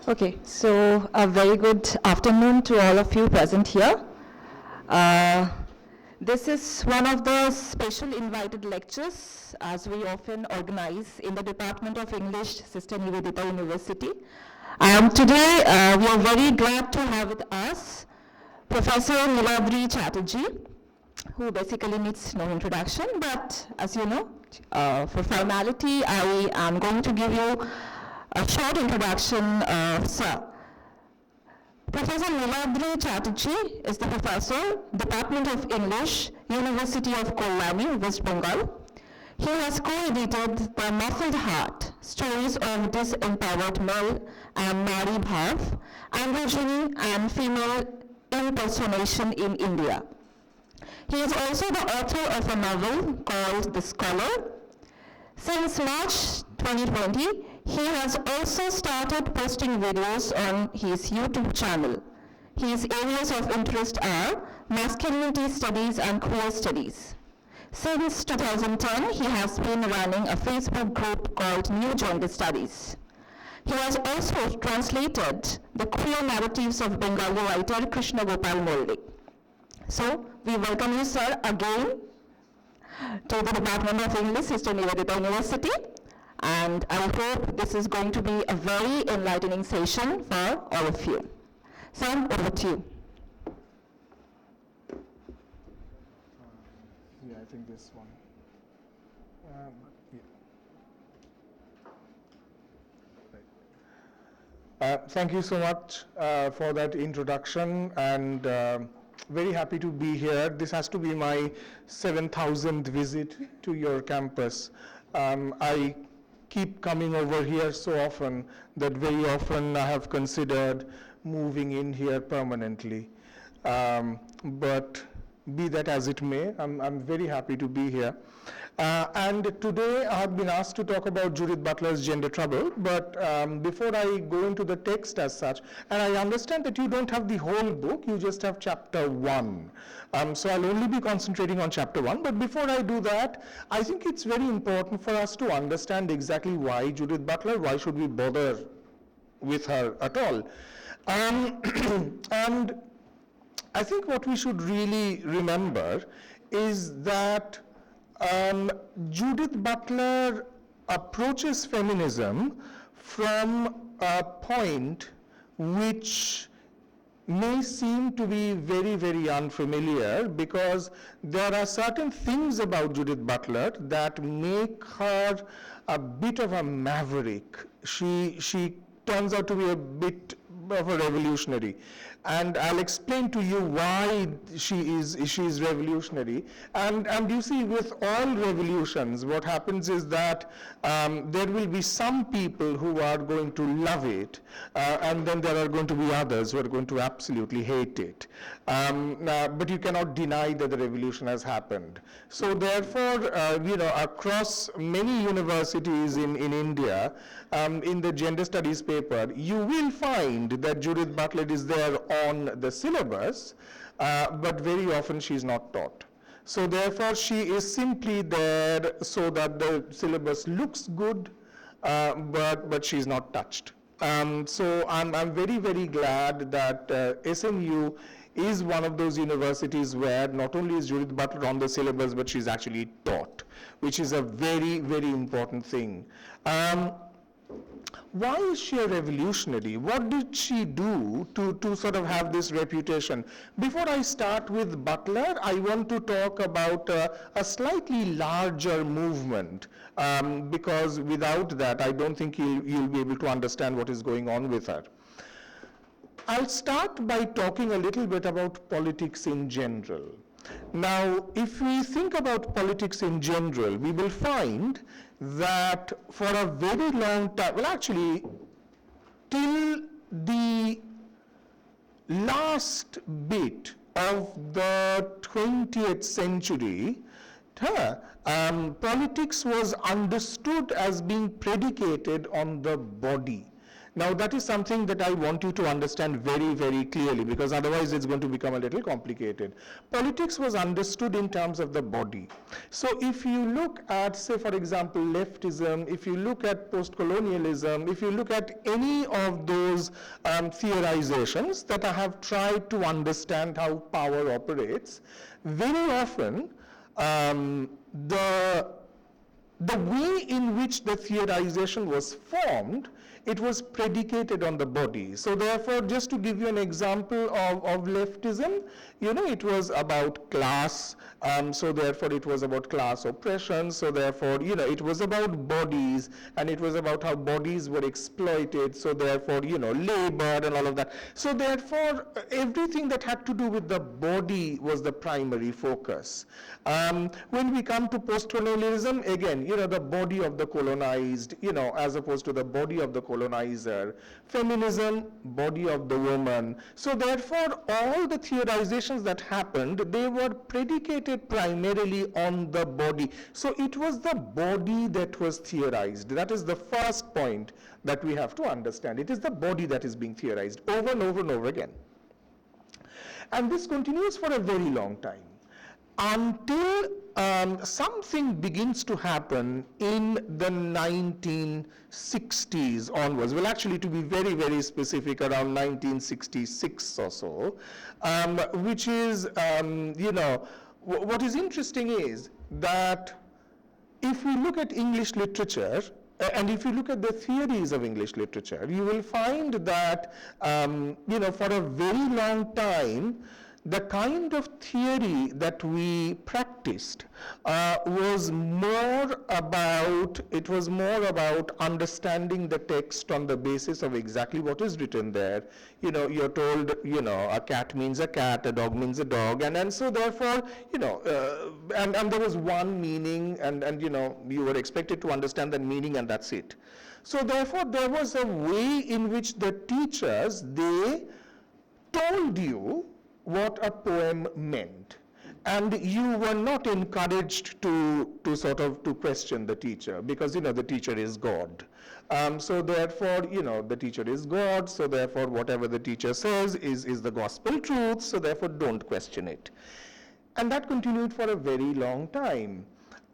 Okay, so a very good afternoon to all of you present here. Uh, this is one of the special invited lectures as we often organize in the Department of English, Sister Nivedita University. Today we are very glad to have with us Professor Niladri Chatterjee, who basically needs no introduction, but as you know, for formality, I am going to give you a short introduction of Sir. Professor Niladri Chatterjee is the professor, Department of English, University of Kolkata, West Bengal. He has co-edited The Muffled Heart, Stories of Disempowered Male and Nari Bhav, Androgyny and Female Impersonation in India. He is also the author of a novel called The Scholar. Since March 2020, he has also started posting videos on his YouTube channel. His areas of interest are masculinity studies and queer studies. Since 2010, he has been running a Facebook group called New Gender Studies. He has also translated the queer narratives of Bengali writer Krishna Gopal Mollik. So, we welcome you, sir, again to the Department of English, Sister Nivedita University. And I hope this is going to be a very enlightening session for all of you. Sir, over to you. Yeah, I think this one. Thank you so much for that introduction, and very happy to be here. This has to be my 7,000th visit to your campus. I keep coming over here so often that very often I have considered moving in here permanently. But be that as it may, I'm very happy to be here. And today I have been asked to talk about Judith Butler's Gender Trouble, but before I go into the text as such, and I understand that you don't have the whole book, you just have chapter 1. So I'll only be concentrating on chapter 1, but before I do that, I think it's very important for us to understand exactly why Judith Butler, why should we bother with her at all. And I think what we should really remember is that Judith Butler approaches feminism from a point which may seem to be very, very unfamiliar, because there are certain things about Judith Butler that make her a bit of a maverick. She turns out to be a bit of a revolutionary. And I'll explain to you why she is revolutionary. And you see, with all revolutions, what happens is that there will be some people who are going to love it, and then there are going to be others who are going to absolutely hate it. But you cannot deny that the revolution has happened. So therefore, across many universities in India, in the gender studies paper, you will find that Judith Butler is there on the syllabus, but very often she is not taught. So therefore, she is simply there so that the syllabus looks good, but she is not touched. So I'm very, very glad that SMU is one of those universities where not only is Judith Butler on the syllabus, but she's actually taught, which is a very, very important thing. Why is she a revolutionary? What did she do to sort of have this reputation? Before I start with Butler, I want to talk about a slightly larger movement, because without that, I don't think you'll be able to understand what is going on with her. I'll start by talking a little bit about politics in general. Now, if we think about politics in general, we will find that for a very long time, well, actually, till the last bit of the 20th century, politics was understood as being predicated on the body. Now that is something that I want you to understand very, very clearly, because otherwise it's going to become a little complicated. Politics was understood in terms of the body. So if you look at, say for example, leftism, if you look at post-colonialism, if you look at any of those theorizations that I have tried to understand how power operates, very often the way in which the theorization was formed, it was predicated on the body. So therefore, just to give you an example of leftism, it was about class, so therefore it was about class oppression, so therefore, it was about bodies, and it was about how bodies were exploited, so therefore, labor and all of that. So therefore, everything that had to do with the body was the primary focus. When we come to post-colonialism, again, the body of the colonized, as opposed to the body of the colonizer. Feminism, body of the woman. So therefore, all the theorizations that happened, they were predicated primarily on the body. So it was the body that was theorized. That is the first point that we have to understand. It is the body that is being theorized over and over and over again. And this continues for a very long time, until something begins to happen in the 1960s onwards. Well, actually, to be very, very specific, around 1966 or so, which is, what is interesting is that if we look at English literature, and if you look at the theories of English literature, you will find that, for a very long time, the kind of theory that we practiced was more about understanding the text on the basis of exactly what is written there. You're told, a cat means a cat, a dog means a dog, and so therefore, and there was one meaning, and you were expected to understand that meaning, and that's it. So therefore, there was a way in which the teachers, they told you what a poem meant, and you were not encouraged to question the teacher, because the teacher is God. So therefore, the teacher is God, so therefore whatever the teacher says is the gospel truth, so therefore don't question it. And that continued for a very long time.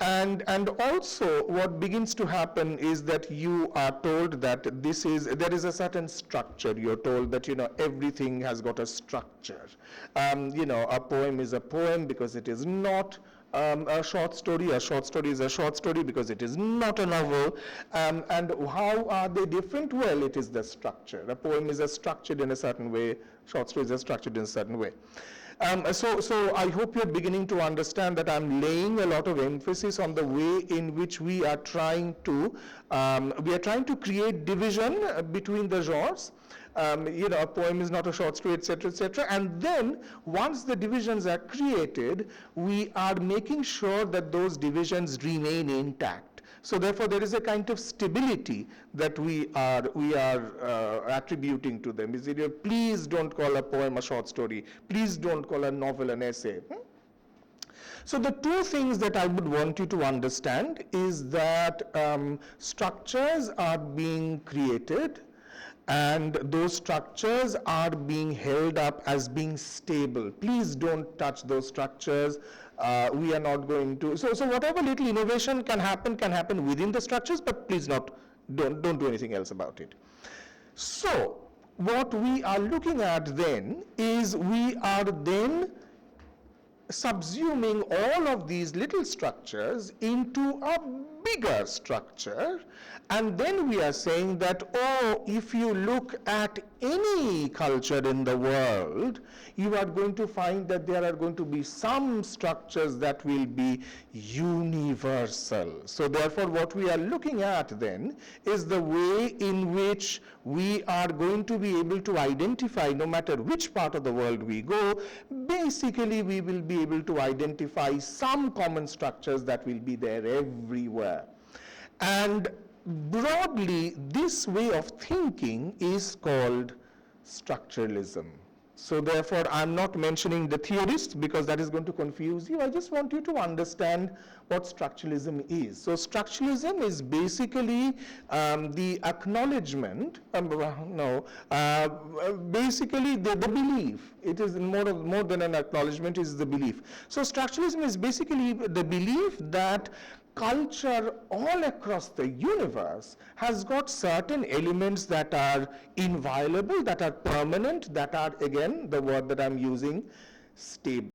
And also what begins to happen is that you are told that there is a certain structure. You're told that everything has got a structure. A poem is a poem because it is not a short story. A short story is a short story because it is not a novel. And how are they different? Well, it is the structure. A poem is structured in a certain way. Short stories are structured in a certain way. So I hope you're beginning to understand that I'm laying a lot of emphasis on the way in which we are trying to create division between the genres. A poem is not a short story, etc., etc. And then once the divisions are created, we are making sure that those divisions remain intact. So therefore, there is a kind of stability that we are attributing to them. Is it, please don't call a poem a short story. Please don't call a novel an essay. So the two things that I would want you to understand is that structures are being created, and those structures are being held up as being stable. Please don't touch those structures. We are not going to. So whatever little innovation can happen within the structures, but please don't do anything else about it. So what we are looking at then is we are then subsuming all of these little structures into a bigger structure, and then we are saying that, if you look at any culture in the world, you are going to find that there are going to be some structures that will be universal. So therefore, what we are looking at then is the way in which we are going to be able to identify, no matter which part of the world we go, basically we will be able to identify some common structures that will be there everywhere. And broadly, this way of thinking is called structuralism. So therefore, I'm not mentioning the theorists because that is going to confuse you. I just want you to understand what structuralism is. So structuralism is basically the acknowledgement, basically the belief. It is more than an acknowledgement, is the belief. So structuralism is basically the belief that culture all across the universe has got certain elements that are inviolable, that are permanent, that are, again, the word that I'm using, stable.